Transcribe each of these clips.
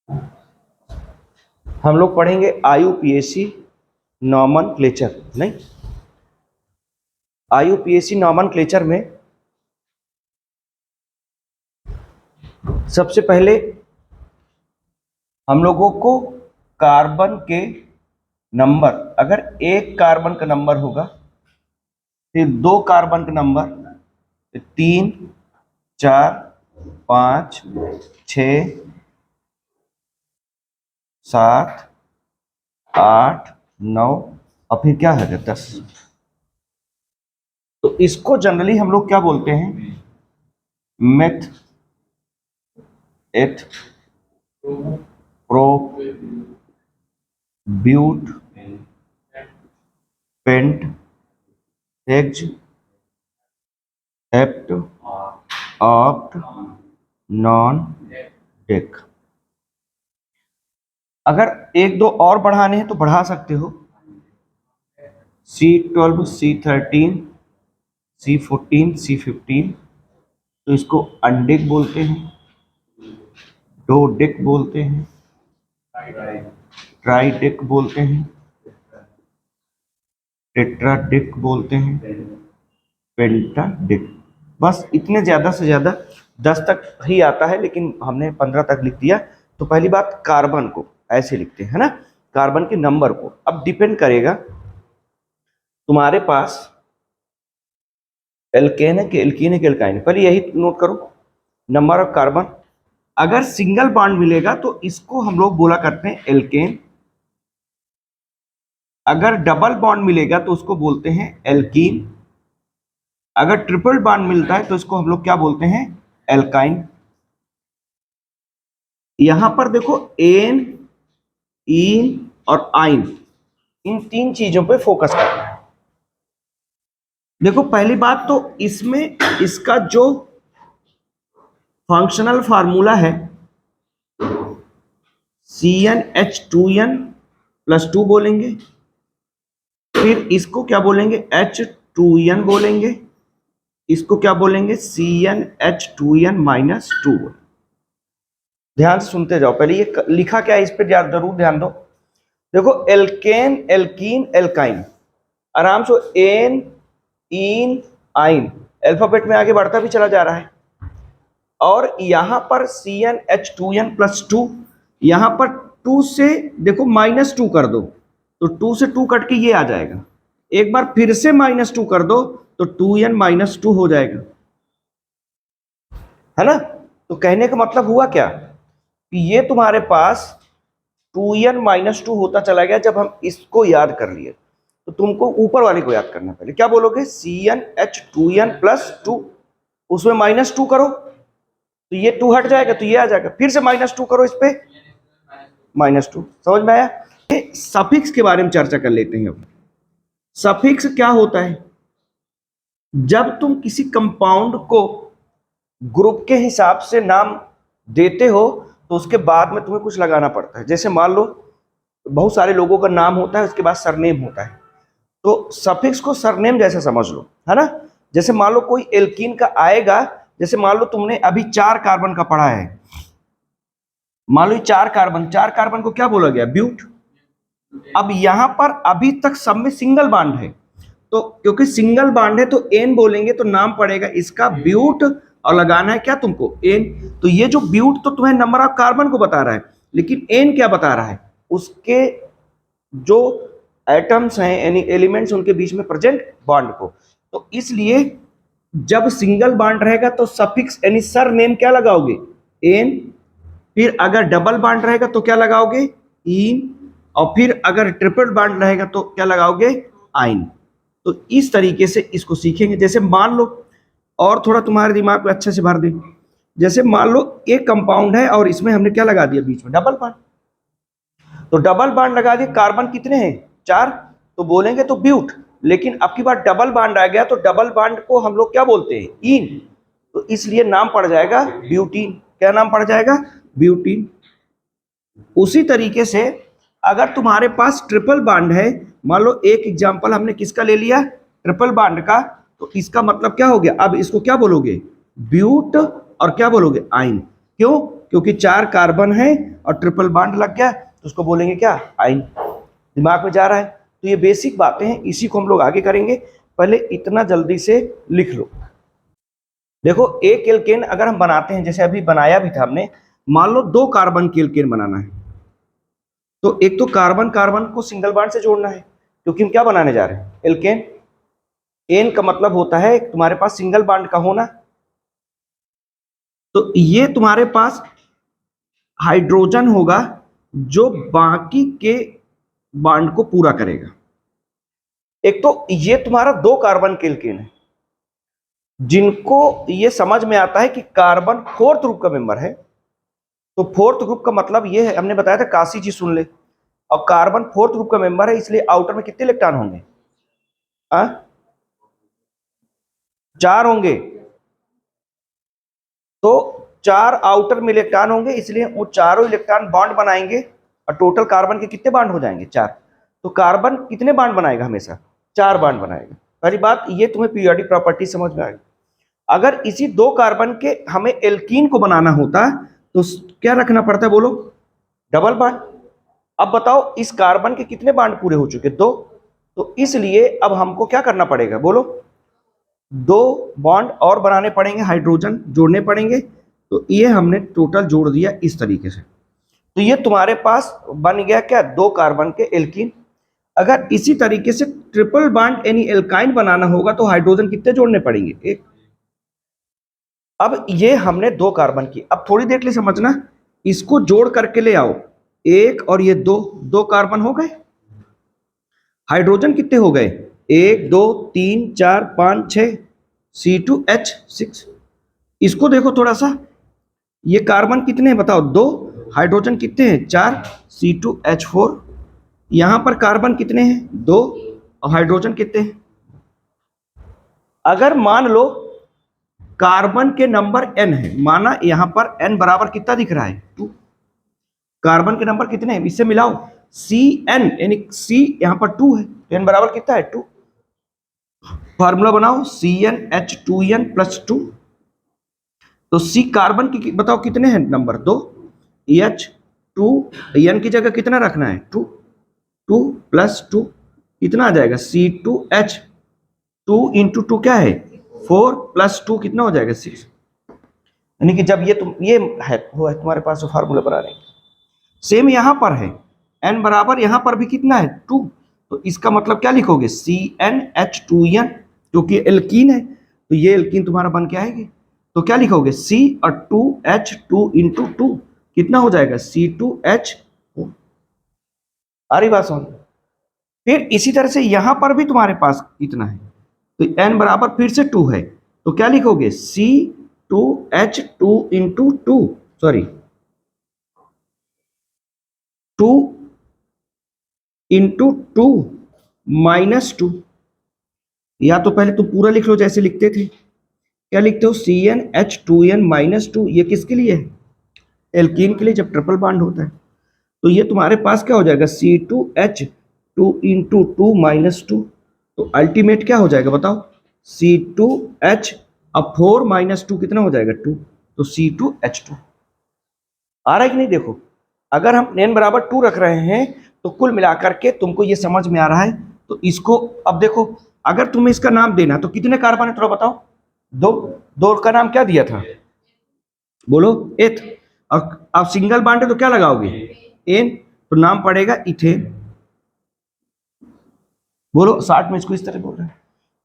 हम लोग पढ़ेंगे IUPAC नॉमेनक्लेचर, नहीं IUPAC नॉमेनक्लेचर में सबसे पहले हम लोगों को कार्बन के नंबर, अगर एक कार्बन का नंबर होगा, फिर 2 कार्बन का नंबर, 3, 4, 5, 6, 7, 8, 9 और फिर क्या है 10। तो इसको जनरली हम लोग क्या बोलते हैं? Meth, eth, pro, but, pent, hex, hept, oct, non, dec. अगर एक दो और बढ़ाने हैं तो बढ़ा सकते हो, C12, C13, C14, C15। तो इसको अनडेक बोलते हैं, डोडेक बोलते हैं, ट्राइडेक बोलते हैं, टेट्राडेक बोलते हैं, पेंटाडेक। बस इतने ज्यादा से ज्यादा 10 तक ही आता है, लेकिन हमने 15 तक लिख दिया। तो पहली बात, कार्बन को ऐसे लिखते हैं, है ना, कार्बन के नंबर को। अब डिपेंड करेगा तुम्हारे पास एल्केन है कि एल्कीन है कि एल्काइन है, पहले यही नोट करो, नंबर ऑफ कार्बन। अगर सिंगल बॉन्ड मिलेगा तो इसको हम लोग बोला करते हैं एल्केन, अगर डबल बॉन्ड मिलेगा तो उसको बोलते हैं एल्कीन, अगर ट्रिपल बॉन्ड मिलता है तो इसको हम लोग क्या बोलते हैं? एल्काइन। यहां पर देखो एन, ईन और आइन, इन 3 चीजों पे फोकस करना है। देखो पहली बात तो इसमें इसका जो फंक्शनल फार्मूला है CnH2n+2 बोलेंगे, फिर इसको क्या बोलेंगे? H2n बोलेंगे, इसको क्या बोलेंगे? CnH2n-2। ध्यान से सुनते जाओ, पहले ये लिखा क्या है इस पर जरूर ध्यान दो। देखो एल्केन, एल्कीन, एल्काइन, आराम से एन, ईन, आइन अल्फाबेट में आगे बढ़ता भी चला जा रहा है। और यहां पर CnH2n+2, यहां पर 2 से देखो -2 कर दो तो 2 से 2 कट के ये आ जाएगा, एक बार फिर से -2 कर दो तो 2n-2 हो जाएगा, है ना। तो कहने का मतलब हुआ क्या कि ये तुम्हारे पास 2n-2 होता चला गया। जब हम इसको याद कर लिए तो तुमको ऊपर वाले को याद करना, पहले क्या बोलोगे? CnH2n+2, उसमें -2 करो तो ये 2 हट जाएगा तो ये आ जाएगा, फिर से -2 करो इस पे -2। समझ में आया? सफिक्स के बारे में चर्चा कर लेते हैं। अब सफिक्स क्या होता है? जब तुम किसी कंपाउंड को ग्रुप के हिसाब से नाम देते हो तो उसके बाद में तुम्हें कुछ लगाना पड़ता है। जैसे मान लो बहुत सारे लोगों का नाम होता है, उसके बाद सरनेम होता है, तो सफिक्स को सरनेम जैसे समझ लो, है ना। जैसे मान लो कोई एल्कीन का आएगा, जैसे मान लो तुमने अभी 4 कार्बन का पढ़ा है, मान लो 4 कार्बन को क्या बोला गया? ब्यूट। अब यहां पर अभी तक सब में सिंगल बॉन्ड है, तो क्योंकि सिंगल बॉन्ड है तो एन बोलेंगे तो नाम पड़ेगा इसका ब्यूट, और लगाना है क्या तुमको? एन। तो ये जो ब्यूट तो तुम्हें नंबर ऑफ कार्बन को बता रहा है, लेकिन एन क्या बता रहा है? उसके जो एटम्स हैं यानी एलिमेंट्स उनके बीच में प्रेजेंट बॉन्ड को। तो इसलिए जब सिंगल बॉन्ड रहेगा तो सफिक्स यानी सर नेम क्या लगाओगे? एन। फिर अगर डबल बॉन्ड रहेगा तो क्या लगाओगे? इन। और फिर अगर ट्रिपल बॉन्ड रहेगा तो क्या लगाओगे? आइन। तो इस तरीके से इसको सीखेंगे। जैसे मान लो और थोड़ा तुम्हारे दिमाग में अच्छे से भर दें, जैसे मान लो एक कंपाउंड है और इसमें हमने क्या लगा दिया बीच में? Double bond. तो डबल बॉन्ड लगा दिए, कार्बन कितने हैं? 4, तो बोलेंगे तो ब्यूट। लेकिन अब की बार डबल बॉन्ड आ गया तो डबल बॉन्ड को हम लोग क्या बोलते हैं? इन। तो इसलिए नाम पड़ जाएगा ब्यूटीन। क्या नाम पड़ जाएगा? ब्यूटीन। उसी तरीके से अगर तुम्हारे पास ट्रिपल बॉन्ड है, मान लो एक एग्जांपल हमने किसका ले लिया? ट्रिपल बॉन्ड का, तो इसका मतलब क्या हो गया? अब इसको क्या बोलोगे? ब्यूट। और क्या बोलोगे? आइन। क्यों? क्योंकि 4 कार्बन है और ट्रिपल बॉन्ड लग गया तो उसको बोलेंगे क्या, आइन। दिमाग में जा रहा है? तो ये बेसिक बातें हैं, इसी को हम लोग आगे करेंगे। पहले इतना जल्दी से लिख लो। देखो एक एल्केन अगर हम बनाते हैं, जैसे अभी बनाया भी था हमने, मान लो 2 कार्बन के एल्केन बनाना है, तो एक तो कार्बन कार्बन को सिंगल बॉन्ड से जोड़ना है, क्योंकि हम क्या बनाने जा रहे हैं, एल्केन। एन का मतलब होता है तुम्हारे पास सिंगल बॉन्ड का होना। तो ये तुम्हारे पास हाइड्रोजन होगा जो बाकी के बॉन्ड को पूरा करेगा। एक तो ये तुम्हारा 2 कार्बन के एल्केन है, जिनको ये समझ में आता है कि कार्बन 4th ग्रुप का मेंबर है, तो 4th ग्रुप का मतलब ये है, हमने बताया था, काशी जी सुन ले। और कार्बन 4th ग्रुप का मेंबर है, इसलिए आउटर में कितने इलेक्ट्रॉन होंगे, 4 होंगे। तो 4 आउटर में इलेक्ट्रॉन होंगे, इसलिए वो चारों इलेक्ट्रॉन बॉन्ड बनाएंगे और टोटल कार्बन के कितने बॉन्ड हो जाएंगे, 4। तो कार्बन कितने बॉन्ड बनाएगा, हमेशा 4 बॉन्ड बनाएगा। पहली बात ये तुम्हें पीरियोडिक प्रॉपर्टी समझ में आएगी। अगर इसी 2 कार्बन के हमें एल्कीन को बनाना होता तो क्या रखना पड़ता है, बोलो, डबल बॉन्ड। अब बताओ इस कार्बन के कितने बॉन्ड पूरे हो चुके, 2। तो इसलिए अब हमको क्या करना पड़ेगा, बोलो, 2 बॉन्ड और बनाने पड़ेंगे, हाइड्रोजन जोड़ने पड़ेंगे। तो ये हमने टोटल जोड़ दिया इस तरीके से। तो ये तुम्हारे पास बन गया क्या, 2 कार्बन के एल्कीन। अगर इसी तरीके से ट्रिपल बॉन्ड यानी एल्काइन बनाना होगा तो हाइड्रोजन कितने जोड़ने पड़ेंगे, 1। अब ये हमने 2 कार्बन की, अब थोड़ी देर के लिए समझना, इसको जोड़ करके ले आओ, 1 और ये 2 कार्बन हो गए। हाइड्रोजन कितने हो गए, 1 2 3 4 5 6, C2H6। इसको देखो थोड़ा सा, ये कार्बन कितने हैं बताओ, 2, हाइड्रोजन कितने हैं, 4, C2H4। यहां पर कार्बन कितने हैं, 2, और हाइड्रोजन कितने हैं। अगर मान लो कार्बन के नंबर n है, माना यहां पर n बराबर कितना दिख रहा है, 2। कार्बन के नंबर कितने हैं, इससे मिलाओ, Cn यानी C यहां पर 2 है, तो n बराबर कितना है, 2। फार्मूला बनाओ, CnH2n+2। तो C कार्बन की बताओ कितने हैं नंबर, 2, H2 n की जगह कितना रखना है, 2, 2 + 2 कितना आ जाएगा, C2H, 2 × 2 क्या है, 4 + 2 कितना हो जाएगा, 6। यानी कि जब ये है वो है तुम्हारे पास फार्मूला बना रहे हैं, सेम यहां पर है, n बराबर यहां पर भी कितना है, 2। तो इसका मतलब क्या लिखोगे, CnH2n, क्योंकि एल्कीन है तो ये एल्कीन तुम्हारा बन के आएगी। तो क्या लिखोगे, C और 2H2 × 2 कितना हो जाएगा, C2H। आ रही बात समझ। फिर इसी तरह से यहां पर भी तुम्हारे पास कितना है, तो n बराबर फिर से 2 है, तो क्या लिखोगे, C2H2 × 2, सॉरी 2 × 2 -2। या तो पहले तुम पूरा लिख लो जैसे लिखते थे, क्या लिखते हो, CnH2n-2, ये किसके लिए है, एल्कीन के लिए, जब ट्रिपल बॉन्ड होता है। तो ये तुम्हारे पास क्या हो जाएगा, C2H2 × 2 -2। तो अल्टीमेट क्या हो जाएगा बताओ, C2H अब 4 - 2 कितना हो जाएगा, 2। तो C2H2 आ रहा है कि नहीं। देखो अगर हम n बराबर 2 रख रहे हैं तो कुल मिलाकर के तुमको ये समझ में आ रहा है। तो इसको अब देखो, अगर तुम्हें इसका नाम देना तो कितने कार्बन है थोड़ा बताओ, 2 का नाम क्या दिया था, बोलो, एथ। अब सिंगल बॉन्ड है तो क्या लगाओगे, एन, तो नाम पड़ेगा इथेन। बोलो 60 में इसको इस तरह बोल रहे हैं।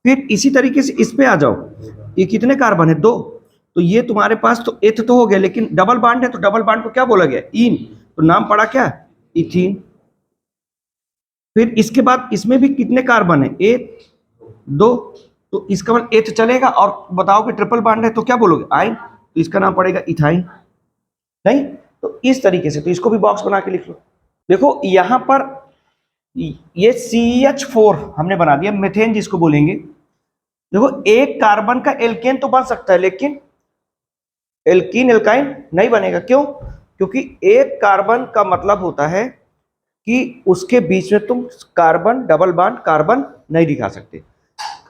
फिर इसी तरीके से इस पे आ जाओ, ये कितने कार्बन है, 2। तो ये तुम्हारे पास तो एथ तो हो गया, लेकिन डबल बॉन्ड है तो डबल बॉन्ड को क्या बोला गया, इन, तो नाम पड़ा क्या, इथीन। फिर इसके बाद इसमें भी कितने कार्बन है, 1 2, तो इसका मतलब एथ चलेगा। और बताओ कि ट्रिपल बॉन्ड है तो क्या बोलोगे, आइन, तो इसका नाम पड़ेगा इथाइन। नहीं, तो इस तरीके से, तो इसको भी बॉक्स बना के लिख लो। देखो यहां पर ये CH4 हमने बना दिया, मेथेन जिसको बोलेंगे। देखो एक कार्बन का एल्केन तो बन सकता है, लेकिन एल्कीन एल्काइन नहीं बनेगा। क्यों, क्योंकि एक कार्बन का मतलब होता है कि उसके बीच में तुम कार्बन डबल बॉन्ड कार्बन नहीं दिखा सकते,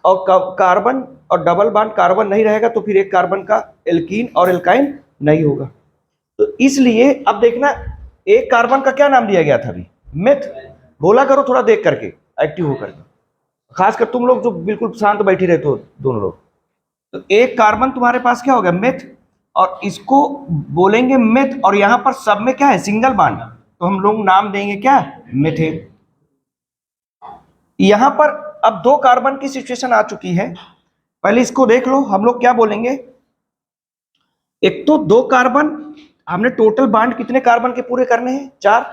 और कार्बन और डबल बॉन्ड कार्बन नहीं रहेगा तो फिर एक कार्बन का एल्कीन और एल्काइन नहीं होगा। तो इसलिए अब देखना, एक कार्बन का क्या नाम दिया गया था अभी? मेथ। बोला करो थोड़ा देख करके, एक्टिव होकर के, खासकर तुम लोग जो बिल्कुल शांत बैठी रहते हो दोनों लोग। तो एक कार्बन तुम्हारे पास क्या हो गया? मेथ, और इसको बोलेंगे मेथ, और यहां पर सब में क्या है? सिंगल बॉन्ड, तो हम लोग नाम देंगे क्या? मेथेन। यहां पर अब दो कार्बन की सिचुएशन आ चुकी है, पहले इसको देख लो। हम लोग क्या बोलेंगे? एक तो दो कार्बन, हमने टोटल बॉन्ड कितने कार्बन के पूरे करने हैं? 4।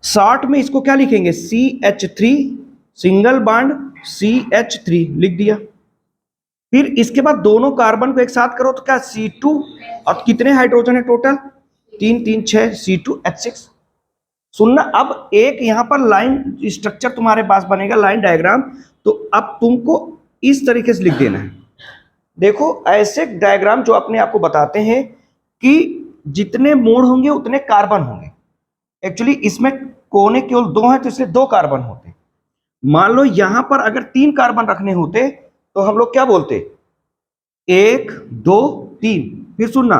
शॉर्ट में इसको क्या लिखेंगे? CH3, सिंगल बॉन्ड CH3 लिख दिया। फिर इसके बाद दोनों कार्बन को एक साथ करो तो क्या? C2, और कितने हाइड्रोजन है टोटल? 3 3 6, C2H6। सुनना, अब एक यहां पर लाइन स्ट्रक्चर तुम्हारे पास बनेगा, लाइन डायग्राम। तो अब तुमको इस तरीके से लिख देना है। देखो, ऐसे डायग्राम जो अपने आप को बताते हैं कि जितने मोड़ होंगे उतने कार्बन होंगे। एक्चुअली इसमें कोने केवल 2 हैं, तो इसलिए 2 कार्बन होते। मान लो यहां पर अगर 3 कार्बन रखने होते तो हम लोग क्या बोलते? 1 2 3। फिर सुनना,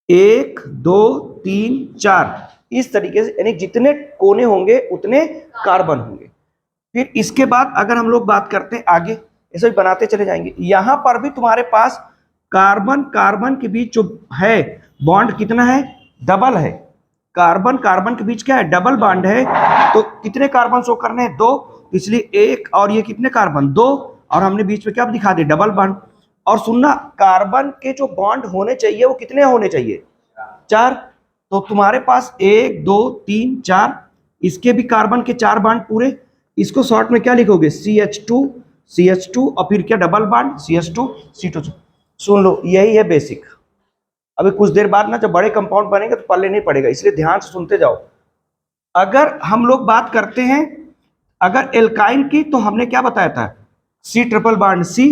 1 2 3 4, इस तरीके से, यानी जितने कोने होंगे उतने कार्बन होंगे। फिर इसके बाद अगर हम लोग बात करते हैं आगे, ऐसे भी बनाते चले जाएंगे। यहां पर भी तुम्हारे पास कार्बन कार्बन के बीच जो है बॉन्ड कितना है? डबल है। कार्बन कार्बन के बीच क्या है? डबल बॉन्ड है। तो कितने कार्बन शो करने हैं? 2, इसलिए 1, और ये कितने कार्बन? 2, और हमने बीच में क्या दिखा दिया? Double bond. और सुनना, कार्बन के जो बॉन्ड होने चाहिए वो कितने होने चाहिए? 4। तो तुम्हारे पास 1 2 3 4, इसके भी कार्बन के 4 बॉन्ड पूरे। इसको शॉर्ट में क्या लिखोगे? CH2 और फिर क्या? Double bond CH2 C2। सुन लो, यही है बेसिक। अभी कुछ देर बाद ना जब बड़े कंपाउंड बनेंगे तो पल्ले नहीं पड़ेगा, इसलिए ध्यान से सुनते जाओ। अगर हम लोग बात करते हैं अगर एल्काइन की, तो हमने क्या बताया था? C ट्रिपल बॉन्ड C,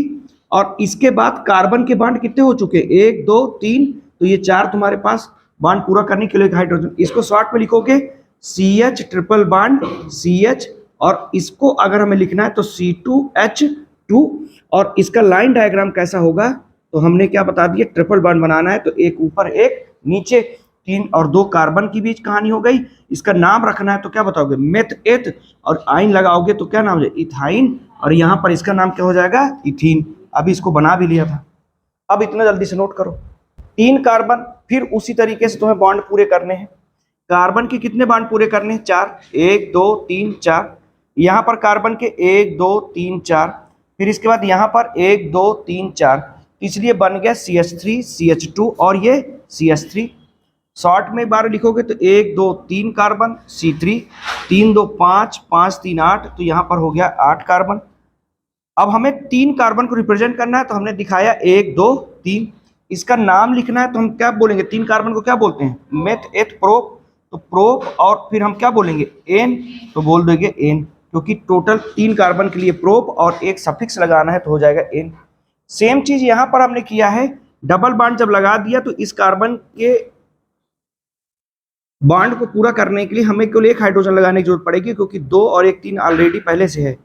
और इसके बाद कार्बन के बॉन्ड कितने हो चुके? 1 2 3, तो ये 4 तुम्हारे पास बॉन्ड पूरा करने के लिए एक हाइड्रोजन। इसको शॉर्ट में लिखोगे CH ट्रिपल बॉन्ड CH, और इसको अगर हमें लिखना है तो C2H2। और इसका लाइन डायग्राम कैसा होगा? तो हमने क्या बता दिया? ट्रिपल बॉन्ड बनाना है तो एक ऊपर एक नीचे, 3 और 2 कार्बन के बीच कहानी हो गई। इसका नाम रखना है तो क्या बताओगे? मेथ एथ, और आइन लगाओगे तो क्या नाम हो जाएगा? इथाइन, और यहां पर इसका नाम क्या हो जाएगा? इथीन। अभी इसको बना भी लिया था। अब इतना जल्दी से नोट करो, 3 कार्बन, फिर उसी तरीके से तुम्हें बॉन्ड पूरे करने हैं। कार्बन के कितने बॉन्ड पूरे करने हैं? 4, 1 2 3 4। यहां पर कार्बन के 1 2 3 4, फिर इसके बाद यहां पर 1 2 3 4, इसलिए बन गया CH3 CH2 और ये CH3। शॉर्ट में बार लिखोगे तो 1 2 3 कार्बन C3, 3 2 5, 5 3 8, तो यहां पर हो गया 8 कार्बन। अब हमें 3 कार्बन को रिप्रेजेंट करना है, तो हमने दिखाया 1 2 3। इसका नाम लिखना है तो हम क्या बोलेंगे? 3 कार्बन को क्या बोलते हैं? मेथ एथ प्रोप। तो प्रोप, और फिर हम क्या बोलेंगे? एन, तो बोल देंगे एन, क्योंकि टोटल 3 कार्बन के लिए प्रोप और एक सफिक्स लगाना है तो हो जाएगा एन। सेम चीज यहां पर हमने किया है। डबल बॉन्ड जब लगा दिया तो इस कार्बन के बॉन्ड को पूरा करने के लिए हमें केवल एक हाइड्रोजन लगाने की जरूरत पड़ेगी, क्योंकि 2 और 1 3 ऑलरेडी पहले से है।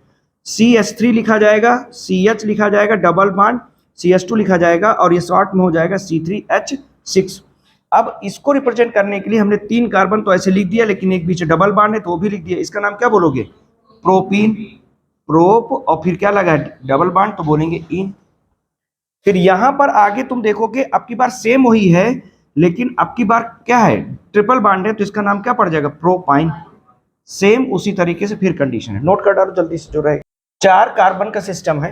CH3 लिखा जाएगा, CH लिखा जाएगा, डबल बॉन्ड CH2 लिखा जाएगा, और ये शॉर्ट में हो जाएगा C3H6। अब इसको रिप्रेजेंट करने के लिए हमने 3 कार्बन तो ऐसे लिख दिया, लेकिन एक बीच डबल बॉन्ड है तो वो भी लिख दिया। इसका नाम क्या बोलोगे? प्रोपीन, प्रोप, और फिर क्या लगा है? डबल बॉन्ड, तो बोलेंगे इन। फिर यहां पर आगे तुम देखोगे अब की बार सेम वही है, लेकिन अब की बार क्या है? ट्रिपल बॉन्ड है, तो इसका नाम क्या पड़ जाएगा? प्रोपाइन। सेम उसी तरीके से फिर कंडीशन है, नोट कर डालो जल्दी से जो रहेगा। 4 कार्बन का सिस्टम है।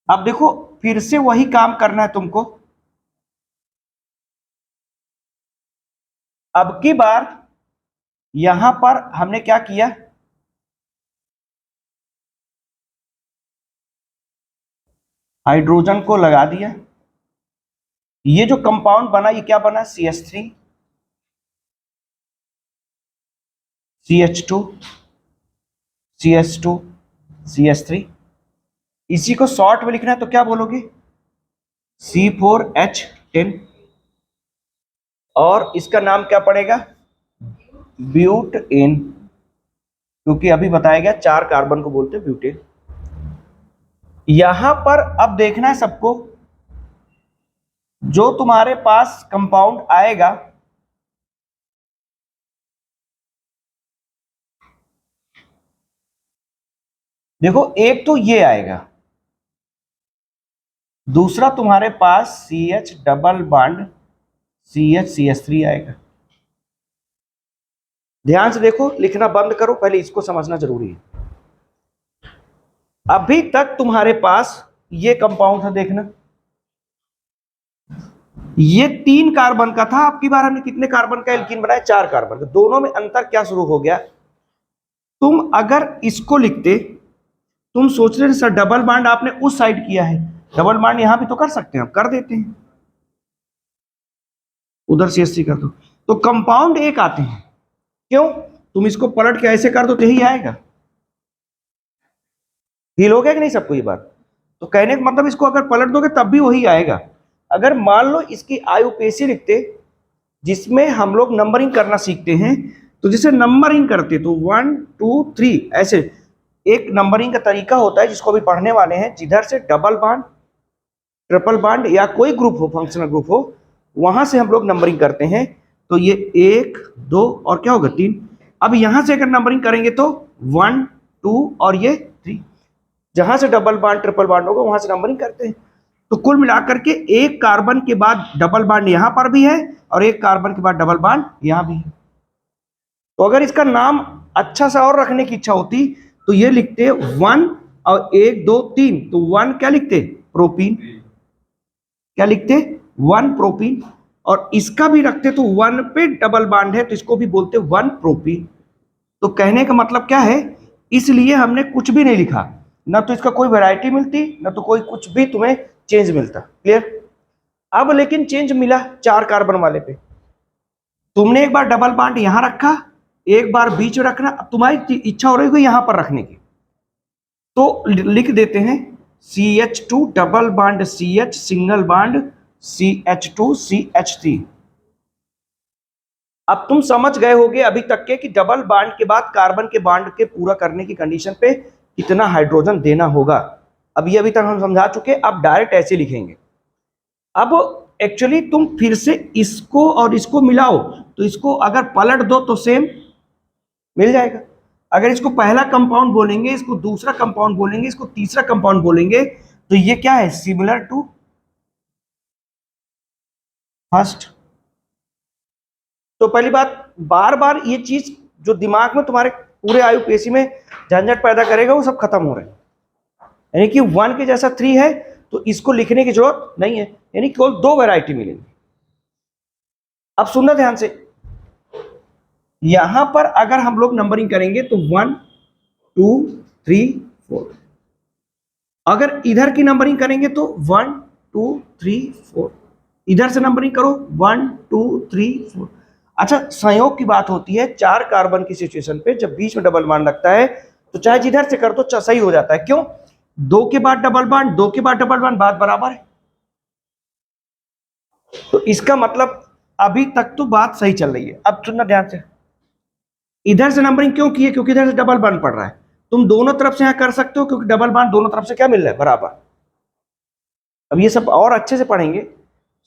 अब देखो, फिर से वही काम करना है तुमको। अब की बार यहां पर हमने क्या किया? हाइड्रोजन को लगा दिया। ये जो कंपाउंड बना ये क्या बना? CH3 CH2 CH2 CH3। इसी को शॉर्ट में लिखना है तो क्या बोलोगे? C4H10, और इसका नाम क्या पड़ेगा? ब्यूटेन, क्योंकि अभी बताया गया 4 कार्बन को बोलते हैं ब्यूटेन। यहां पर अब देखना है सबको, जो तुम्हारे पास कंपाउंड आएगा देखो, एक तो ये आएगा, दूसरा तुम्हारे पास CH डबल बॉन्ड CH आएगा। ध्यान से देखो, लिखना बंद करो, पहले इसको समझना जरूरी है। अभी तक तुम्हारे पास ये कंपाउंड था, देखना ये 3 कार्बन का था, आपकी बार हमने कितने कार्बन का एल्कीन बनाया? 4 कार्बन का। दोनों में अंतर क्या शुरू हो गया? तुम अगर इसको लिखते, तुम सोच रहे थे सर डबल बॉन्ड आपने उस साइड किया है, डबल बॉन्ड यहां भी तो कर सकते हैं, हम कर देते हैं, उधर CH3 कर दो, तो कंपाउंड एक आते हैं। क्यों? तुम इसको पलट के ऐसे कर दो तो यही आएगा। फील हो गया कि नहीं सबको ये बात? तो कहने का मतलब इसको अगर पलट दोगे तब भी वही आएगा। अगर मान लो इसकी आयुपेशी लिखते, जिसमें हम लोग नंबरिंग करना सीखते हैं, तो जैसे नंबरिंग करते तो 1 2 3 ऐसे एक नंबरिंग का तरीका होता है जिसको भी पढ़ने वाले हैं, जिधर से डबल बॉन्ड ट्रिपल बॉन्ड या कोई ग्रुप हो, फंक्शनल ग्रुप हो, वहां से हम लोग नंबरिंग करते हैं। तो ये 1 2 और क्या होगा 3। अब यहां से अगर नंबरिंग करेंगे तो 1 2 और ये 3, जहां से डबल बॉन्ड ट्रिपल बॉन्ड होगा वहां से नंबरिंग करते हैं। तो कुल मिलाकर के एक कार्बन के बाद डबल बॉन्ड यहां पर भी है और एक कार्बन के बाद डबल बॉन्ड यहां भी है। तो अगर इसका नाम अच्छा सा और रखने की इच्छा होती तो ये लिखते 1 और 1 2 3, तो 1 क्या लिखते? प्रोपीन। क्या लिखते? 1 प्रोपीन। और इसका भी रखते तो 1 पे डबल बॉन्ड है तो इसको भी बोलते 1 प्रोपीन। तो कहने का मतलब क्या है, इसलिए हमने कुछ भी नहीं लिखा, ना तो इसका कोई वैरायटी मिलती, ना तो कोई कुछ भी तुम्हें चेंज मिलता। क्लियर? अब लेकिन चेंज मिला 4 कार्बन वाले पे। तुमने एक बार डबल बॉन्ड यहां रखा, एक बार बीच में रखना, अब तुम्हारी इच्छा हो रही है यहां पर रखने की, तो लिख देते हैं CH2 double bond CH single bond CH2 CH3। अब तुम समझ गए होगे अभी तक के कि डबल बॉन्ड के बाद कार्बन के बॉन्ड के पूरा करने की कंडीशन पे कितना हाइड्रोजन देना होगा। अब ये अभी तक हम समझा चुके, अब डायरेक्ट ऐसे लिखेंगे। अब एक्चुअली तुम फिर से इसको और इसको मिलाओ, तो इसको अगर पलट दो तो सेम मिल जाएगा। अगर इसको पहला कंपाउंड बोलेंगे, इसको दूसरा कंपाउंड बोलेंगे, इसको तीसरा कंपाउंड बोलेंगे, तो ये क्या है? Similar to first. तो पहली बात, बार बार ये चीज जो दिमाग में तुम्हारे पूरे आयुपेशी में झंझट पैदा करेगा वो सब खत्म हो रहे हैं। यानी कि 1 के जैसा 3 है तो इसको लिखने की जरूरत नहीं है, यानी केवल 2 वैरायटी मिलेंगी। अब सुनना ध्यान से, यहां पर अगर हम लोग नंबरिंग करेंगे तो 1 2 3 4, अगर इधर की नंबरिंग करेंगे तो 1 2 3 4, इधर से नंबरिंग करो 1 2 3 4। अच्छा, संयोग की बात होती है 4 कार्बन की सिचुएशन पे जब बीच में डबल बॉन्ड लगता है तो चाहे जिधर से कर तो सही हो जाता है। क्यों? 2 के बाद डबल बॉन्ड, 2 के बाद डबल बॉन्ड, बात बराबर है। तो इसका मतलब अभी तक तो बात सही चल रही है। अब सुनना ध्यान से, इधर से नंबरिंग क्यों की है? क्योंकि इधर से डबल बॉन्ड पड़ रहा है। तुम दोनों तरफ से यहां कर सकते हो क्योंकि डबल बॉन्ड दोनों तरफ से क्या मिल रहा है? बराबर। अब ये सब और अच्छे से पढ़ेंगे,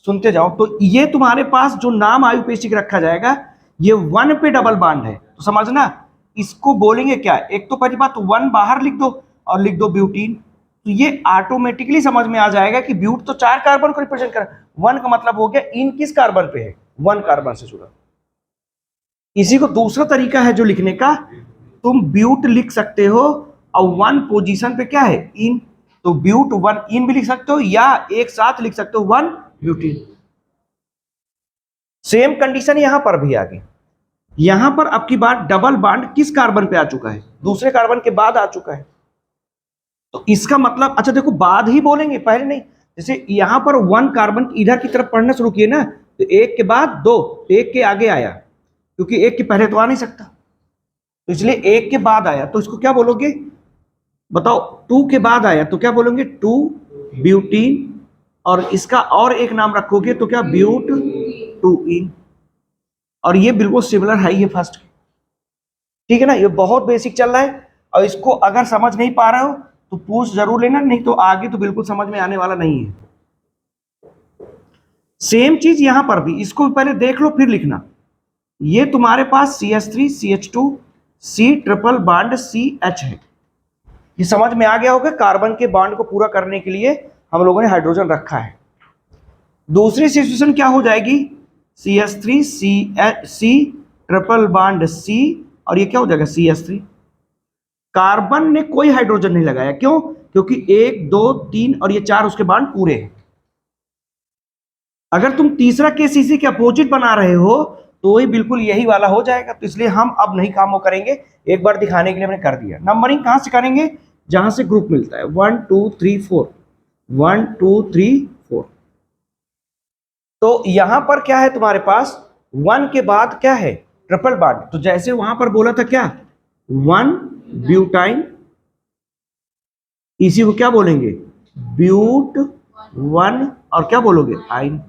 सुनते जाओ। तो ये तुम्हारे पास जो नाम आयुपेशी रखा जाएगा, ये 1 पे डबल बॉन्ड है तो समझना इसको बोलेंगे क्या? एक तो पहली बात 1 बाहर लिख दो और लिख दो ब्यूटीन, तो ये ऑटोमेटिकली समझ में आ जाएगा कि ब्यूट तो 4 कार्बन को रिप्रेजेंट कर, 1 का मतलब हो गया इन किस कार्बन पे है? 1 कार्बन से जुड़ा। इसी को दूसरा तरीका है जो लिखने का, तुम ब्यूट लिख सकते हो और 1 पोजीशन पे क्या है? इन, तो ब्यूट 1 इन भी लिख सकते हो या एक साथ लिख सकते हो 1 ब्यूटीन। सेम कंडीशन यहां पर भी आ गई। यहां पर अब की बात डबल बॉन्ड किस कार्बन पे आ चुका है? दूसरे कार्बन के बाद आ चुका है। तो इसका मतलब, अच्छा देखो, बाद ही बोलेंगे, पहले नहीं। जैसे यहां पर 1 कार्बन इधर की तरफ पढ़ना शुरू किए ना, तो 1 के बाद 2, एक के आगे आया, क्योंकि 1 के पहले तो आ नहीं सकता, तो इसलिए 1 के बाद आया, तो इसको क्या बोलोगे? बताओ। 2 के बाद आया तो क्या बोलोगे? 2 ब्यूटीन, और इसका और एक नाम रखोगे तो क्या? ब्यूट 2 इन। और ये बिल्कुल सिमिलर है ये फर्स्ट। ठीक है ना? ये बहुत बेसिक चल रहा है और इसको अगर समझ नहीं पा रहे हो तो पूछ जरूर लेना, नहीं तो आगे तो बिल्कुल समझ में आने वाला नहीं है। सेम चीज यहां पर भी, इसको पहले देख लो फिर लिखना। ये तुम्हारे पास CH3 CH2 C triple bond CH है। ये समझ में आ गया होगा, कार्बन के बॉन्ड को पूरा करने के लिए हम लोगों ने हाइड्रोजन रखा है। दूसरी सिचुएशन क्या हो जाएगी, CH3 C triple bond C, और ये क्या हो जाएगा CH3। कार्बन ने कोई हाइड्रोजन नहीं लगाया, क्यों? क्योंकि 1 2 3 और ये 4 उसके बॉन्ड पूरे हैं। अगर तुम तीसरा केस इसी के अपोजिट बना रहे हो तो ही बिल्कुल यही वाला हो जाएगा। तो इसलिए हम अब नहीं काम वो करेंगे, एक बार दिखाने के लिए हमने कर दिया। नंबरिंग कहां से करेंगे, जहां से ग्रुप मिलता है, 1 2 3 4 1 2 3 4। तो यहां पर क्या है तुम्हारे पास, 1 के बाद क्या है, ट्रिपल बॉन्ड। तो जैसे वहां पर बोला था क्या, 1 ब्यूटाइन, इसी को क्या बोलेंगे, ब्यूट 1, और क्या बोलोगे, आइन।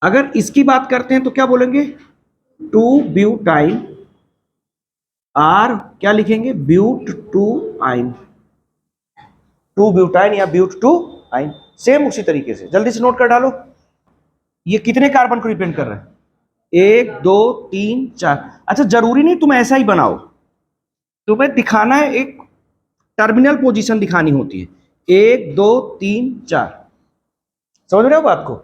अगर इसकी बात करते हैं तो क्या बोलेंगे, 2 ब्यूटाइन, आर क्या लिखेंगे, ब्यूट 2 आइन, 2 ब्यूटाइन या ब्यूट 2 आइन। सेम उसी तरीके से जल्दी से नोट कर डालो। ये कितने कार्बन को रिप्रेजेंट कर रहा है, 1 2 3 4। अच्छा, जरूरी नहीं तुम ऐसा ही बनाओ, तुम्हें दिखाना है, एक टर्मिनल पोजीशन दिखानी होती है, 1 2 3 4। समझ रहे हो बात को?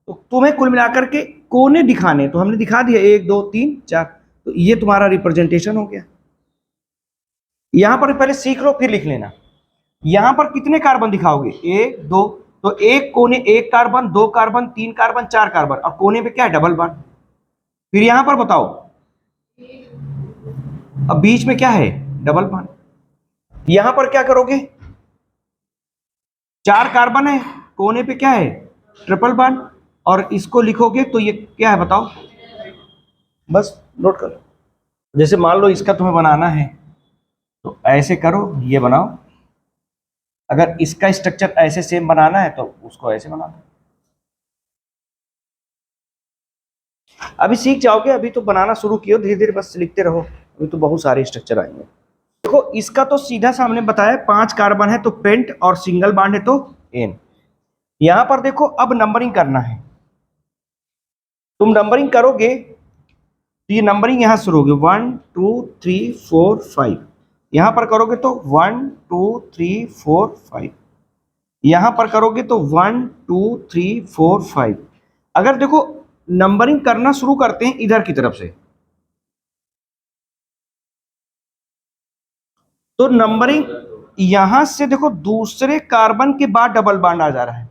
तो तुम्हें कुल मिलाकर के कोने दिखाने, तो हमने दिखा दिया 1 2 3 4। तो ये तुम्हारा रिप्रेजेंटेशन हो गया। यहां पर पहले सीख लो फिर लिख लेना। यहां पर कितने कार्बन दिखाओगे, 1 2, तो एक कोने 1 कार्बन 2 कार्बन 3 कार्बन 4 कार्बन, और कोने पे क्या है, डबल बॉन्ड। फिर यहां पर बताओ, अब बीच में क्या है, डबल बॉन्ड। यहां पर क्या करोगे, 4 कार्बन है, कोने पे क्या है, ट्रिपल बॉन्ड, और इसको लिखोगे तो ये क्या है बताओ, बस नोट करो। जैसे मान लो इसका तुम्हें बनाना है तो ऐसे करो, ये बनाओ। अगर इसका स्ट्रक्चर ऐसे सेम बनाना है तो उसको ऐसे बना दो। अभी सीख जाओगे, अभी तो बनाना शुरू किया, धीरे धीरे बस लिखते रहो, अभी तो बहुत सारे स्ट्रक्चर आएंगे। देखो इसका तो सीधा सामने बताया, 5 कार्बन है तो पेंट, और सिंगल बॉन्ड है तो एन। यहां पर देखो अब नंबरिंग करना है, तुम नंबरिंग करोगे तो ये नंबरिंग यहां शुरू होगी, 1 2 3 4 5। यहां पर करोगे तो 1 2 3 4 5। यहां पर करोगे तो 1 2 3 4 5। अगर देखो नंबरिंग करना शुरू करते हैं इधर की तरफ से, तो नंबरिंग यहां से देखो दूसरे कार्बन के बाद डबल बॉन्ड आ जा रहा है,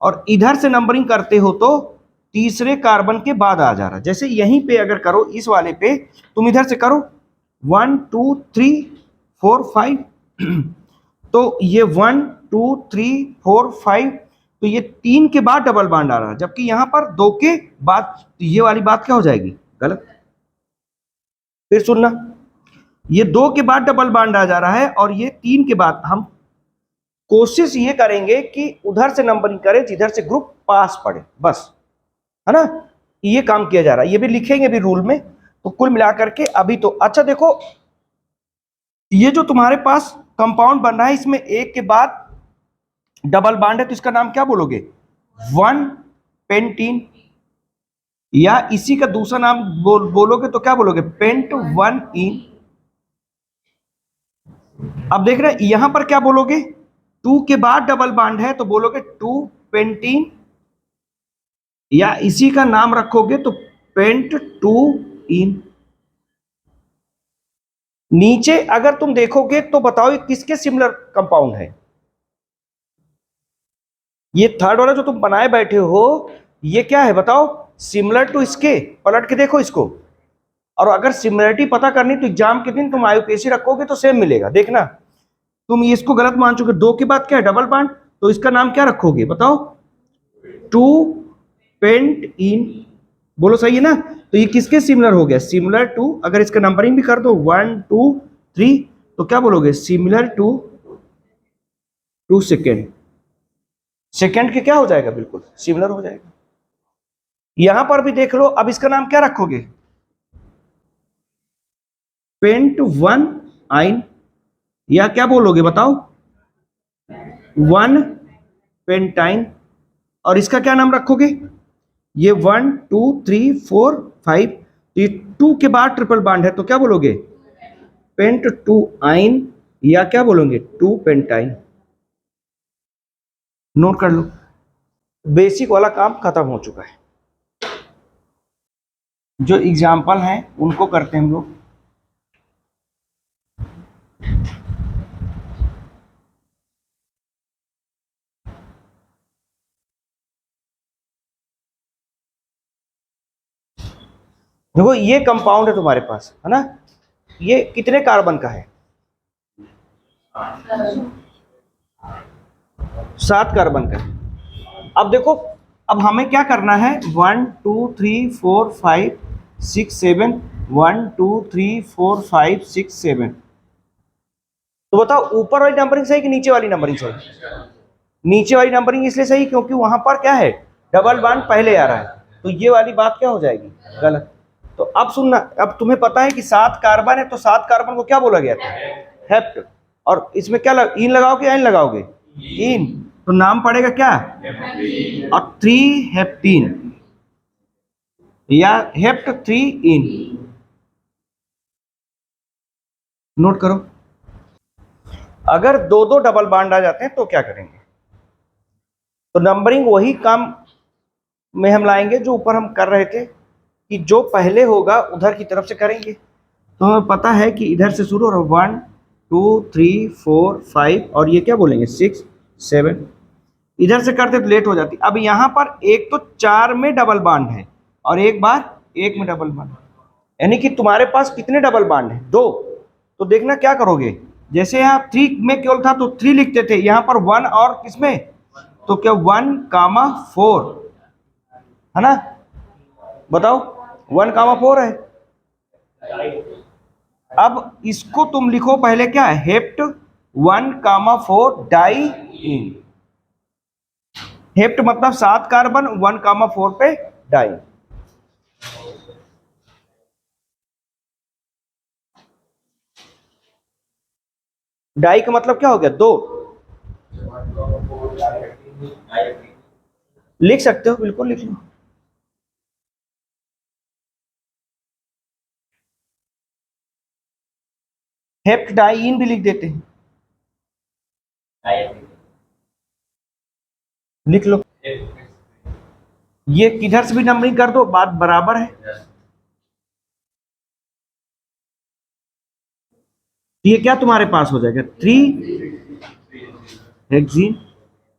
और इधर से नंबरिंग करते हो तो तीसरे कार्बन के बाद आ जा रहा है। जैसे यहीं पे अगर करो, इस वाले पे तुम इधर से करो 1 2 3 4 5, तो ये 1 2 3 4 5, तो ये 3 के बाद डबल बॉन्ड आ रहा है, जबकि यहां पर 2 के बाद, तो ये वाली बात क्या हो जाएगी, गलत। फिर सुनना, ये 2 के बाद डबल बॉन्ड आ जा रहा है, और ये 3 के बाद। हम कोशिश ये करेंगे कि उधर से नंबरिंग करें जिधर से ग्रुप पास पड़े, बस, है ना। ये काम किया जा रहा है, ये भी लिखेंगे भी रूल में। तो कुल मिलाकर के अभी तो अच्छा देखो, ये जो तुम्हारे पास कंपाउंड बन रहा है, इसमें एक के बाद डबल बॉन्ड है, तो इसका नाम क्या बोलोगे, 1 पेंटीन, या इसी का दूसरा नाम बोलोगे तो क्या बोलोगे, पेंट 1 इन। अब देख रहे हैं यहां पर क्या बोलोगे, 2 के बाद डबल बॉन्ड है तो बोलोगे 2 पेंटीन, या इसी का नाम रखोगे तो पेंट 2 इन। नीचे अगर तुम देखोगे तो बताओ ये किसके सिमिलर कंपाउंड है, ये थर्ड वाला जो तुम बनाए बैठे हो, ये क्या है बताओ, सिमिलर टू इसके, पलट के देखो इसको। और अगर सिमिलरिटी पता करनी तो एग्जाम के दिन तुम आईयूपीएसी रखोगे तो सेम मिलेगा, देखना। तुम इसको गलत मान चुके, 2 के बाद क्या है, डबल बॉन्ड, तो इसका नाम क्या रखोगे बताओ, 2 पेंट इन। बोलो सही है ना। तो ये किसके सिमिलर हो गया, सिमिलर टू, अगर इसका नंबरिंग भी कर दो 1 2 3, तो क्या बोलोगे, सिमिलर टू सेकेंड। सेकेंड के क्या हो जाएगा, बिल्कुल सिमिलर हो जाएगा। यहां पर भी देख लो, अब इसका नाम क्या रखोगे, पेंट 1 आइन, या क्या बोलोगे बताओ, 1 पेंटाइन, और इसका क्या नाम रखोगे? ये 1 2 3 4 5, तो ये 2 के बाद ट्रिपल बॉन्ड है तो क्या बोलोगे? पेंट टू आइन, या क्या बोलोगे? 2 पेंटाइन। नोट कर लो, बेसिक वाला काम खत्म हो चुका है। जो एग्जाम्पल हैं उनको करते हैं हम लोग। देखो ये कंपाउंड है तुम्हारे पास, है ना? ये कितने कार्बन का है? 7 कार्बन का है। अब देखो, अब हमें क्या करना है? 1 2 3 4 5 6 7, 1 2 3 4 5 6 7। तो बताओ ऊपर वाली नंबरिंग सही कि नीचे वाली नंबरिंग सही? नीचे वाली नंबरिंग इसलिए सही क्योंकि वहां पर क्या है? डबल बॉन्ड पहले आ रहा है, तो ये वाली बात क्या हो जाएगी? गलत। तो अब सुनना, अब तुम्हें पता है कि 7 कार्बन है, तो 7 कार्बन को क्या बोला गया था? हेप्ट। और इसमें क्या इन लगाओगे या इन लगाओगे? इन, तो नाम पड़ेगा क्या? और 3 हेप्टीन या हेप्ट 3 इन। नोट करो, अगर दो दो डबल बॉन्ड आ जाते हैं तो क्या करेंगे? तो नंबरिंग वही काम में हम लाएंगे जो ऊपर हम कर रहे थे, कि जो पहले होगा उधर की तरफ से करेंगे। तो हमें पता है कि इधर से शुरू और 1 2 3 4 5 और ये क्या बोलेंगे? 6 7। इधर से करते तो लेट हो जाती। अब यहाँ पर एक तो 4 में डबल बॉन्ड है और एक बार 1 में डबल बॉन्ड, यानी कि तुम्हारे पास कितने डबल बॉन्ड है? 2। तो देखना क्या करोगे, जैसे यहाँ 3 में केवल था तो 3 लिखते थे, यहाँ पर 1 और किसमें? तो क्या 1 कामा 4, है ना? बताओ 1 कामा 4 है। अब इसको तुम लिखो पहले क्या है? हेप्ट 1 कामा 4 डाई इन। हेप्ट मतलब 7 कार्बन, 1 कामा 4 पे डाई। डाई का मतलब क्या हो गया? 2। लिख सकते हो, बिल्कुल लिख लो। हेप्ट डाई इन भी लिख देते हैं, लिख लो। ये किधर से भी नंबरिंग कर दो, बात बराबर है। ये क्या तुम्हारे पास हो जाएगा? 3 हेक्सीन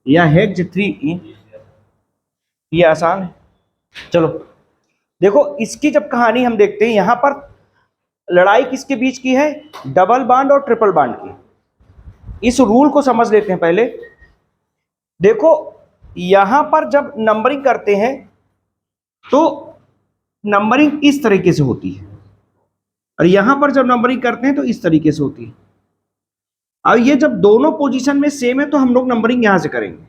या हेक्स 3 इन। ये आसान है। चलो देखो, इसकी जब कहानी हम देखते हैं, यहां पर लड़ाई किसके बीच की है? डबल बॉन्ड और ट्रिपल बॉन्ड की। इस रूल को समझ लेते हैं पहले। देखो यहां पर जब नंबरिंग करते हैं तो नंबरिंग इस तरीके से होती है, और यहां पर जब नंबरिंग करते हैं तो इस तरीके से होती है। अब ये जब दोनों पोजीशन में सेम है तो हम लोग नंबरिंग यहां से करेंगे।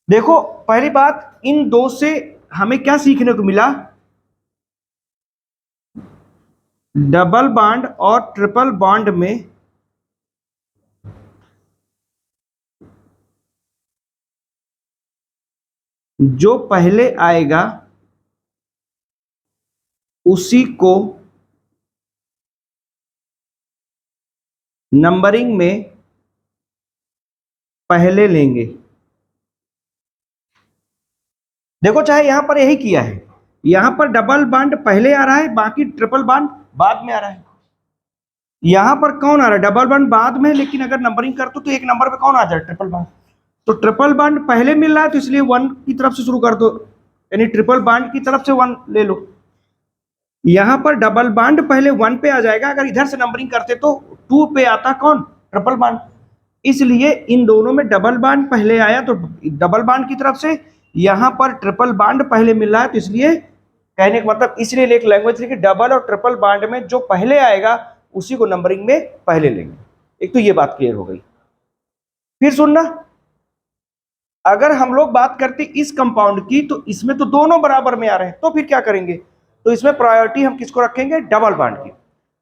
देखो पहली बात, इन दो से हमें क्या सीखने को मिला? डबल बॉन्ड और ट्रिपल बॉन्ड में जो पहले आएगा उसी को नंबरिंग में पहले लेंगे। देखो चाहे यहां पर यही किया है, यहां पर डबल बॉन्ड पहले आ रहा है, बाकी ट्रिपल बॉन्ड बाद में आ रहा है। यहां पर कौन आ रहा है? डबल बॉन्ड बाद में, लेकिन अगर नंबरिंग कर दो तो एक नंबर पे कौन आ जाए? Triple bond. तो ट्रिपल बॉन्ड पहले मिल रहा है तो इसलिए 1 की तरफ से शुरू कर दो, यानी ट्रिपल बॉन्ड की तरफ से 1 ले लो। यहां पर डबल बॉन्ड पहले 1 पे आ जाएगा, अगर इधर से नंबरिंग करते तो 2 पे आता कौन? Triple bond. इसलिए इन दोनों में डबल बॉन्ड पहले आया तो डबल बॉन्ड की तरफ से, यहां पर ट्रिपल बॉन्ड पहले मिल रहा है तो इसलिए, कहने का मतलब इसलिए एक लैंग्वेज थी कि डबल और ट्रिपल बॉन्ड में जो पहले आएगा उसी को नंबरिंग में पहले लेंगे। एक तो ये बात क्लियर हो गई। फिर सुनना, अगर हम लोग बात करते इस कंपाउंड की तो इसमें तो दोनों बराबर में आ रहे हैं, तो फिर क्या करेंगे? तो इसमें प्रायोरिटी हम किसको रखेंगे? डबल बॉन्ड की।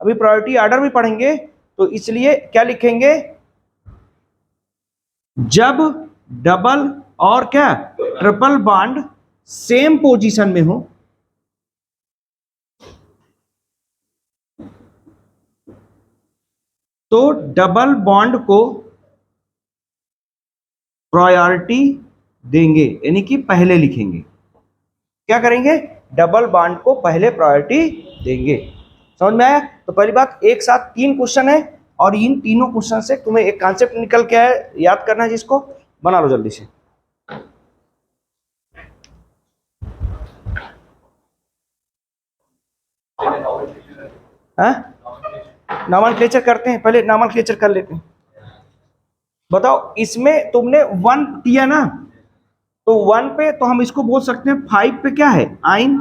अभी प्रायोरिटी ऑर्डर भी पढ़ेंगे, तो इसलिए क्या लिखेंगे? जब डबल और क्या ट्रिपल बॉन्ड सेम पोजीशन में हो, तो डबल बॉन्ड को प्रायोरिटी देंगे, यानी कि पहले लिखेंगे। क्या करेंगे? डबल बॉन्ड को पहले प्रायोरिटी देंगे। समझ में आया? तो पहली बात, एक साथ 3 क्वेश्चन है और इन तीनों क्वेश्चन से तुम्हें एक कॉन्सेप्ट निकल के है, याद करना है, जिसको बना लो जल्दी से। नॉमेनक्लेचर करते हैं, पहले नॉमेनक्लेचर कर लेते हैं। बताओ, इसमें तुमने 1 दिया ना, तो 1 पे तो हम इसको बोल सकते हैं, 5 पे क्या है? आइन।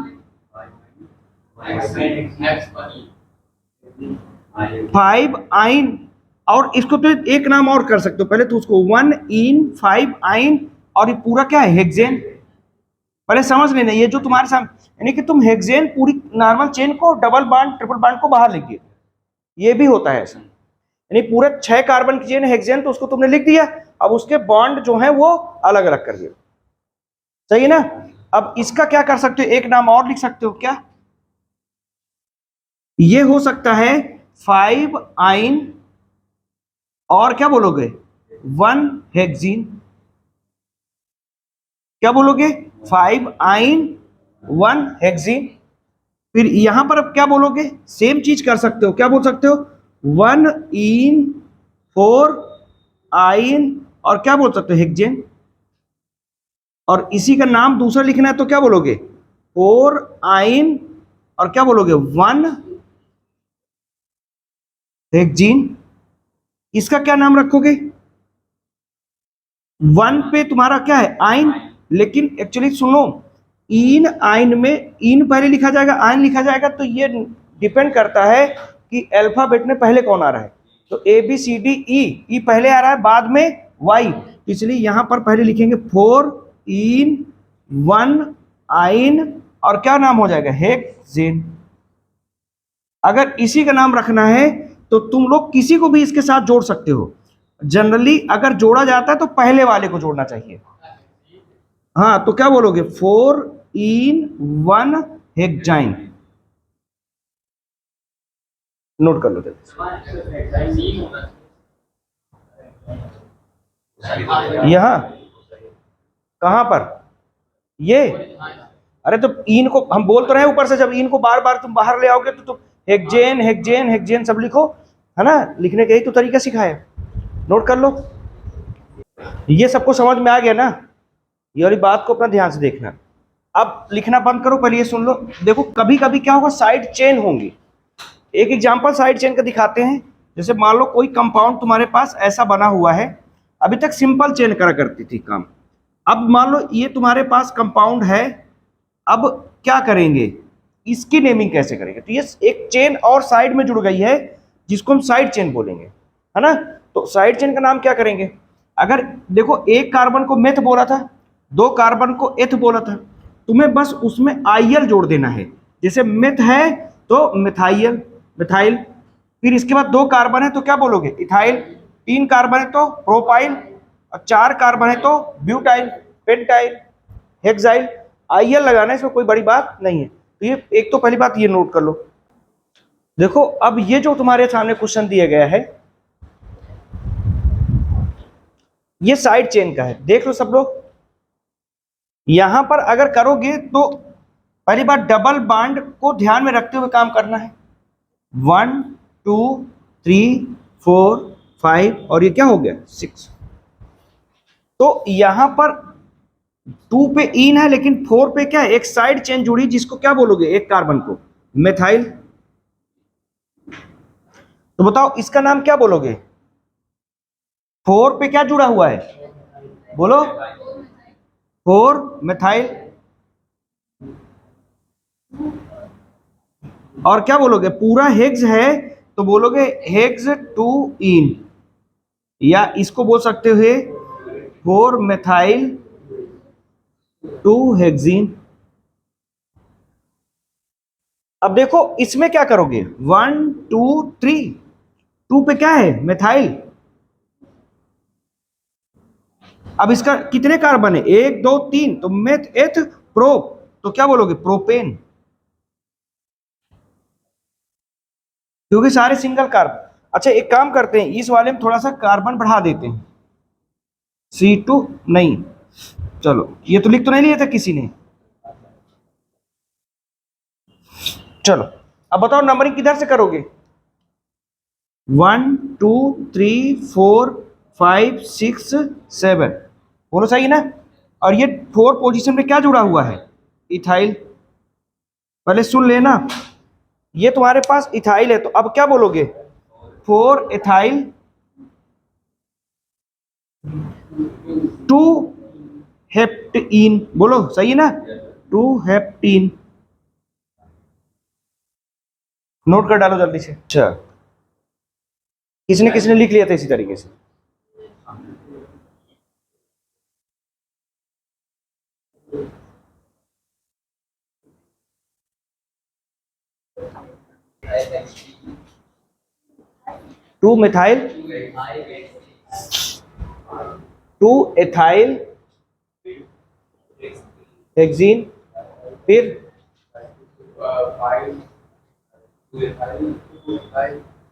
5 आइन, और इसको तो एक नाम और कर सकते हो, पहले तो उसको 1 इन 5 आइन, और ये पूरा क्या है? हेक्सेन। पहले समझ लेना, ये जो तुम्हारे सामने, यानी कि तुम हेक्सेन पूरी नॉर्मल चेन को डबल बॉन्ड ट्रिपल बॉन्ड को बाहर लिखिए, ये भी होता है ऐसा। यानी पूरे 6 कार्बन की चेन हेक्सेन, तो उसको तुमने लिख दिया, अब उसके बॉन्ड जो है वो अलग अलग कर दिया। सही है ना? अब इसका क्या कर सकते हो? एक नाम और लिख सकते हो। क्या ये हो सकता है? 5 आइन और क्या बोलोगे? 1 हेक्सीन। क्या बोलोगे? 5 आइन 1 हेक्सीन। फिर यहां पर अब क्या बोलोगे? सेम चीज कर सकते हो। क्या बोल सकते हो? 1 इन 4 आइन और क्या बोल सकते हो? हेक्सेन। और इसी का नाम दूसरा लिखना है तो क्या बोलोगे? 4 आइन और क्या बोलोगे? 1 हेक्सीन। इसका क्या नाम रखोगे? 1 पे तुम्हारा क्या है? आइन। लेकिन एक्चुअली सुनो, इन आइन में इन पहले लिखा जाएगा, आइन लिखा जाएगा, तो ये डिपेंड करता है कि अल्फाबेट में पहले कौन आ रहा है। तो A B C D E पहले आ रहा है, बाद में वाई, इसलिए यहां पर पहले लिखेंगे 4 इन 1 आइन और क्या नाम हो जाएगा? हेक्सेन। अगर इसी का नाम रखना है तो तुम लोग किसी को भी इसके साथ जोड़ सकते हो। जनरली अगर जोड़ा जाता है तो पहले वाले को जोड़ना चाहिए। हाँ, तो क्या बोलोगे? 4 इन 1 हेक्साइन। नोट कर लो। यहां कहां पर? ये, अरे तो इन को हम बोल तो रहे ऊपर से, जब इन को बार बार तुम बाहर ले आओगे तो तुम हेक्सेन हेक्सेन हेक्सेन सब लिखो, है ना? लिखने का यही तो तरीका सिखाया। नोट कर लो। ये सबको समझ में आ गया ना? ये वाली बात को अपना ध्यान से देखना। अब लिखना बंद करो, पहले ये सुन लो। देखो, कभी कभी क्या होगा, साइड चेन होंगी। एक एग्जांपल साइड चेन का दिखाते हैं। जैसे मान लो कोई कंपाउंड तुम्हारे पास ऐसा बना हुआ है, अभी तक सिंपल चेन करा करती थी काम। अब मान लो ये तुम्हारे पास कंपाउंड है, अब क्या करेंगे? इसकी नेमिंग कैसे करेंगे? तो ये एक चेन और साइड में जुड़ गई है, जिसको हम साइड चेन बोलेंगे, है ना? तो साइड चेन का नाम क्या करेंगे? अगर देखो, एक कार्बन को मेथ बोला था, 2 कार्बन को एथ बोला था, तुम्हें बस उसमें आईएल जोड़ देना है। जैसे मेथ है तो मिथाइल मिथाइल, फिर इसके बाद 2 कार्बन है तो क्या बोलोगे? इथाइल, 3 कार्बन है तो प्रोपाइल, और 4 कार्बन है तो ब्यूटाइल, पेंटाइल, हेक्साइल। आईएल लगाना है, इसमें कोई बड़ी बात नहीं है। तो ये एक तो पहली बात ये नोट कर लो। देखो, अब ये जो तुम्हारे सामने क्वेश्चन दिया गया है, ये साइड चेन का है, देख लो सब लोग। यहां पर अगर करोगे तो पहली बार डबल बॉन्ड को ध्यान में रखते हुए काम करना है। 1 2 3 4 5 और ये क्या हो गया? 6। तो यहां पर 2 पे इन है, लेकिन 4 पे क्या है? एक साइड चेन जुड़ी, जिसको क्या बोलोगे? एक कार्बन को मेथाइल। तो बताओ इसका नाम क्या बोलोगे? 4 पे क्या जुड़ा हुआ है? बोलो। 4 मेथाइल। और क्या बोलोगे? पूरा हेक्स है तो बोलोगे हेक्स 2 इन, या इसको बोल सकते हो 4 मेथाइल 2 हेक्सीन। अब देखो इसमें क्या करोगे? 1 2 3, 2 पे क्या है? मेथाइल। अब इसका कितने कार्बन है, 1 2 3, तो मेथ एथ प्रोप, तो क्या बोलोगे, प्रोपेन, क्योंकि सारे सिंगल कार्बन। अच्छा एक काम करते हैं, इस वाले में थोड़ा सा कार्बन बढ़ा देते हैं, C2 नहीं, चलो ये तो लिख तो नहीं लिया था किसी ने, चलो अब बताओ नंबरिंग किधर से करोगे, 1 2 3 4 5 6 7, बोलो सही है ना। और ये 4 पोजीशन में क्या जुड़ा हुआ है, इथाइल, पहले सुन लेना, ये तुम्हारे पास इथाइल है, तो अब क्या बोलोगे, 4 इथाइल 2 हेप्टीन, बोलो सही है ना, 2 हेप्टीन, नोट कर डालो जल्दी से। अच्छा किसने किसने लिख लिया था इसी तरीके से, टू मिथाइल 2 एथाइल हेक्सीन, फिर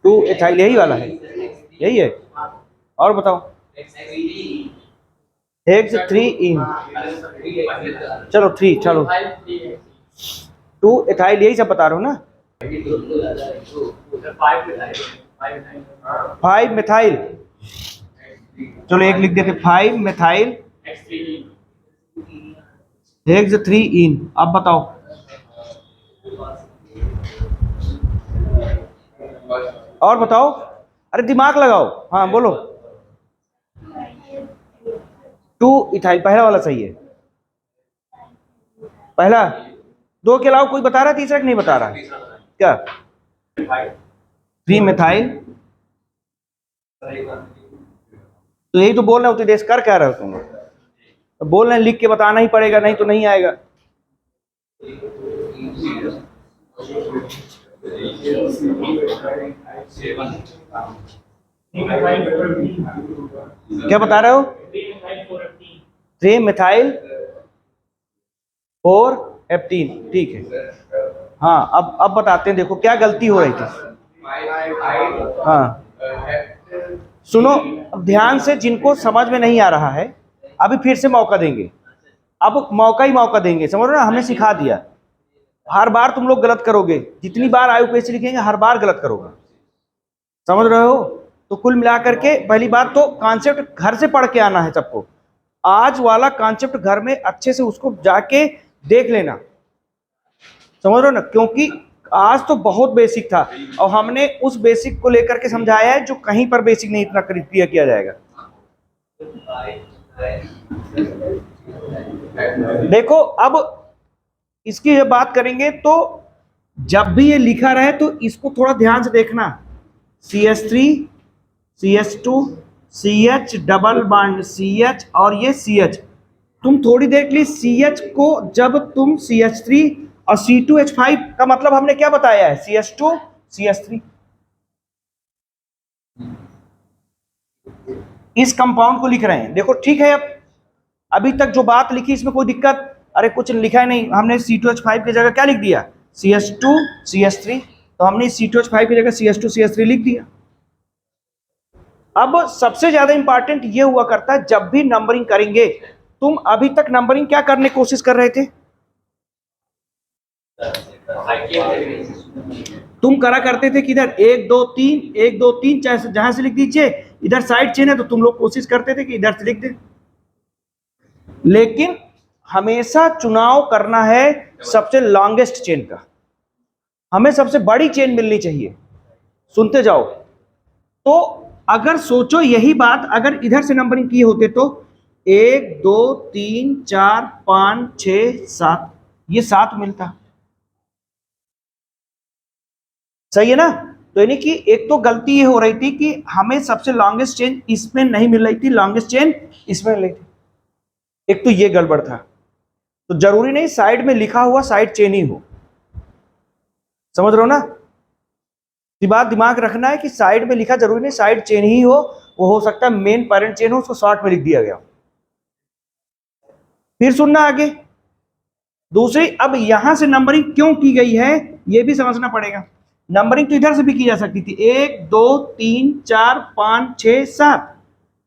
2 एथाइल, यही वाला है, यही है, और बताओ, हेक्स 3 इन, चलो 3, चलो 2 एथाइल, यही सब बता रहा हूँ ना, 5 मिथाइल, चलो एक लिख देते, 5 मिथाइल हेक्स 3 इन, अब बताओ, और बताओ, अरे दिमाग लगाओ, हाँ बोलो, 2 इथाइल, पहला वाला सही है, पहला, 2 के अलावा कोई बता रहा है तीसरा कि नहीं बता रहा है, क्या 3 मिथाइल, तो यही तो बोल रहे हो, तो देश कर क्या रहे हो तुम लोग, तो बोल रहे हैं लिख के बताना ही पड़ेगा, नहीं तो नहीं आएगा, क्या बता रहे हो, 3 मिथाइल 4 हेप्टीन, ठीक है, हाँ अब बताते हैं, देखो क्या गलती हो रही थी, हाँ सुनो, अब ध्यान से, जिनको समझ में नहीं आ रहा है अभी फिर से मौका देंगे, अब मौका ही मौका देंगे, समझ रहे हो ना, हमने सिखा दिया, हर बार तुम लोग गलत करोगे, जितनी बार आयुपीएससी लिखेंगे हर बार गलत करोगे, समझ रहे हो, तो कुल मिलाकर के पहली बात तो कॉन्सेप्ट घर से पढ़ के आना है सबको, आज वाला कॉन्सेप्ट घर में अच्छे से उसको जाके देख लेना, समझ रहे हो ना, क्योंकि आज तो बहुत बेसिक था और हमने उस बेसिक को लेकर के समझाया है जो कहीं पर बेसिक नहीं इतना क्लियर किया जाएगा। देखो अब इसकी जब बात करेंगे तो जब भी ये लिखा रहे तो इसको थोड़ा ध्यान से देखना, CH3 CH2 CH double bond CH और ये CH, तुम थोड़ी देर के लिए CH को, जब तुम CH3 और C2H5 का मतलब हमने क्या बताया है, CH2 CH3, इस कंपाउंड को लिख रहे हैं, देखो ठीक है, अब अभी तक जो बात लिखी इसमें कोई दिक्कत, अरे कुछ लिखा है नहीं, हमने C2H5 की जगह क्या लिख दिया, CH2 CH3, तो हमने C2H5 की जगह CH2 CH3 लिख दिया। अब सबसे ज्यादा इंपॉर्टेंट ये हुआ करता है, जब भी नंबरिंग करेंगे, तुम अभी तक नंबरिंग क्या करने की कोशिश कर रहे थे, तुम करा करते थे कि इधर 1 2 3 1 2 3, चाहे जहां से लिख दीजिए, इधर साइड चेन है तो तुम लोग कोशिश करते थे कि इधर से लिख दे, लेकिन हमेशा चुनाव करना है सबसे लॉन्गेस्ट चेन का, हमें सबसे बड़ी चेन मिलनी चाहिए, सुनते जाओ, तो अगर सोचो यही बात अगर इधर से नंबरिंग किए होते तो 1 2 3 4 5 6 7, ये 7 मिलता, सही है ना, तो यानी कि एक तो गलती ये हो रही थी कि हमें सबसे लॉन्गेस्ट चेन इसमें नहीं मिल रही थी, लॉन्गेस्ट चेन इसमें मिल रही थी, एक तो ये गड़बड़ था, तो जरूरी नहीं साइड में लिखा हुआ साइड चेन ही हो, समझ रहे हो ना, बात दिमाग रखना है कि साइड में लिखा जरूरी नहीं साइड चेन ही हो, वो हो सकता है मेन पेरेंट चेन हो, उसको शॉर्ट में लिख दिया गया, फिर सुनना आगे। दूसरी, अब यहां से नंबरिंग क्यों की गई है ये भी समझना पड़ेगा। नंबरिंग तो इधर से भी की जा सकती थी, 1 2 3 4 5 6 7,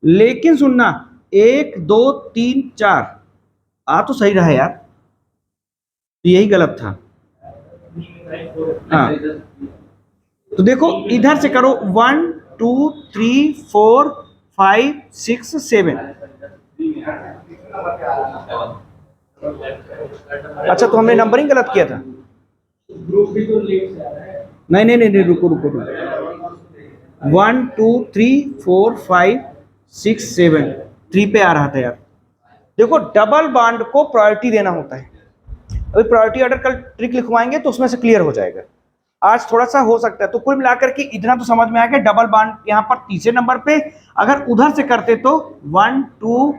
लेकिन सुनना 1 2 3 4 आ तो सही रहा यार, तो यही गलत था। हाँ, तो देखो इधर से करो 1 2 3 4 5 6 7। अच्छा, तो हमने नंबरिंग गलत किया था। नहीं नहीं नहीं, रुको रुको रुको, 1 2 3 4 5 6 7, 3 पे आ रहा था यार। देखो डबल बॉन्ड को प्रायोरिटी देना होता है। अभी प्रायोरिटी ऑर्डर कल ट्रिक लिखवाएंगे तो उसमें से क्लियर हो जाएगा, आज थोड़ा सा हो सकता है। तो कुल मिलाकर के इतना तो समझ में आ गया, डबल बॉन्ड यहाँ पर तीसरे नंबर पे, अगर उधर से करते तो 1 2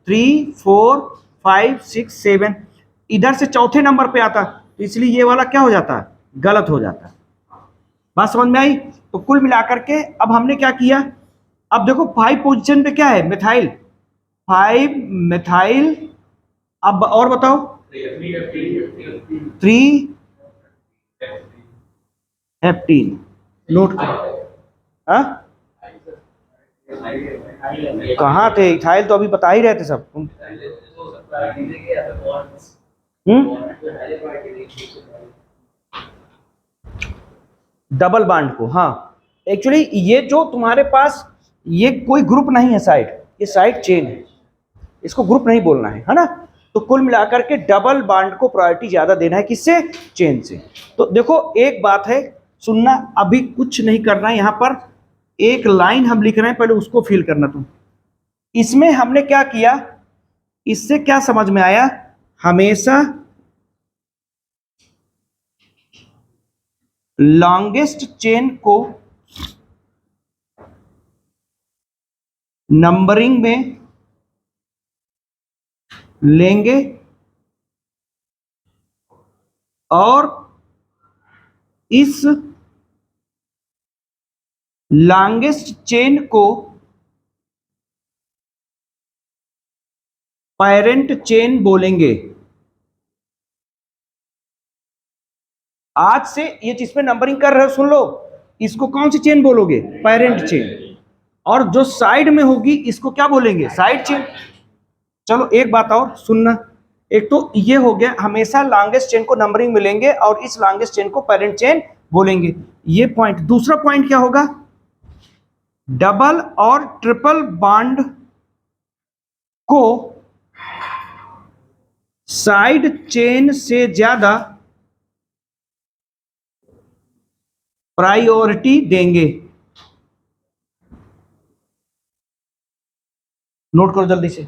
3 4 5 6 7, इधर से चौथे नंबर पे आता, तो इसलिए ये वाला क्या हो जाता है, गलत हो जाता है। बात समझ में आई। तो कुल मिलाकर के अब हमने क्या किया, अब देखो 5 पोजीशन पे क्या है, मिथाइल, 5 मिथाइल। अब और बताओ, 3 हेप्टीन। नोट करो। हाँ, कहाँ थे, इथाइल तो अभी बता ही रहे थे सब तुम। डबल बॉन्ड को, हाँ एक्चुअली ये जो तुम्हारे पास, ये कोई ग्रुप नहीं है साइड, ये साइड चेन है, इसको ग्रुप नहीं बोलना है ना। तो कुल मिलाकर के डबल बॉन्ड को प्रायोरिटी ज्यादा देना है, किससे, चेन से। तो देखो एक बात है, सुनना, अभी कुछ नहीं करना है यहां पर, एक लाइन हम लिख रहे हैं, पहले उसको फील करना तुम। इसमें हमने क्या किया, इससे क्या समझ में आया, हमेशा लॉन्गेस्ट चेन को नंबरिंग में लेंगे और इस लॉन्गेस्ट चेन को पेरेंट चेन बोलेंगे। आज से ये जिस पे नंबरिंग कर रहे हो सुन लो, इसको कौन सी चेन बोलोगे, पेरेंट चेन, और जो साइड में होगी इसको क्या बोलेंगे, साइड चेन। चलो एक बात और सुनना, एक तो ये हो गया, हमेशा लॉन्गेस्ट चेन को नंबरिंग मिलेंगे और इस लॉन्गेस्ट चेन को पेरेंट चेन बोलेंगे, ये पॉइंट। दूसरा पॉइंट क्या होगा, डबल और ट्रिपल बॉन्ड को साइड चेन से ज्यादा प्रायोरिटी देंगे। नोट करो जल्दी से।